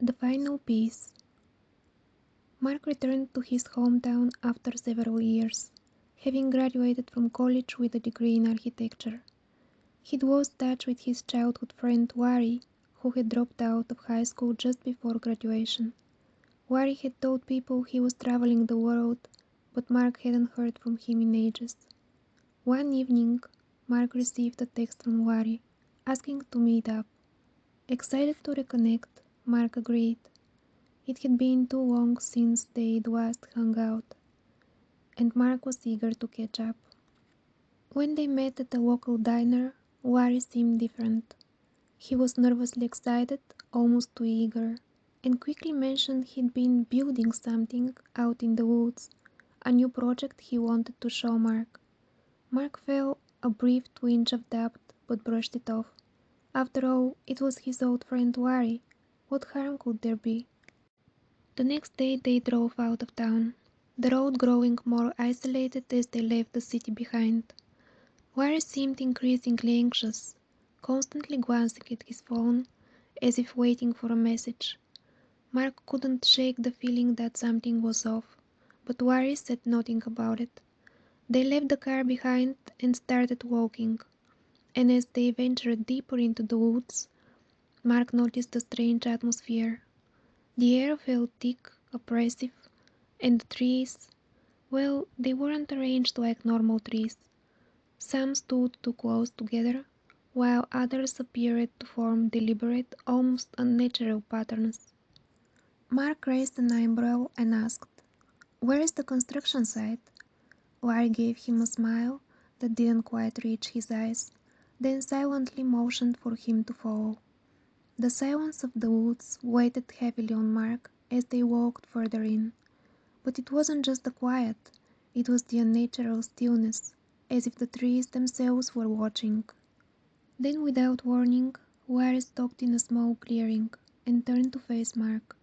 The final piece. Mark returned to his hometown after several years, having graduated from college with a degree in architecture. He'd lost touch with his childhood friend Wari, who had dropped out of high school just before graduation. Wari had told people he was traveling the world, but Mark hadn't heard from him in ages. One evening, Mark received a text from Wari, asking to meet up. Excited to reconnect, Mark agreed. It had been too long since they'd last hung out, and Mark was eager to catch up. When they met at a local diner, Wari seemed different. He was nervously excited, almost too eager, and quickly mentioned he'd been building something out in the woods, a new project he wanted to show Mark. Mark felt a brief twinge of doubt, but brushed it off. After all, it was his old friend Wari. What harm could there be? The next day they drove out of town, the road growing more isolated as they left the city behind. Wari seemed increasingly anxious, constantly glancing at his phone, as if waiting for a message. Mark couldn't shake the feeling that something was off, but Wari said nothing about it. They left the car behind and started walking, and as they ventured deeper into the woods, Mark noticed a strange atmosphere. The air felt thick, oppressive, and the trees, well, they weren't arranged like normal trees. Some stood too close together, while others appeared to form deliberate, almost unnatural patterns. Mark raised an eyebrow and asked, "Where is the construction site?" Larry gave him a smile that didn't quite reach his eyes, then silently motioned for him to follow. The silence of the woods weighed heavily on Mark as they walked further in. But it wasn't just the quiet, it was the unnatural stillness, as if the trees themselves were watching. Then without warning, Larry stopped in a small clearing and turned to face Mark.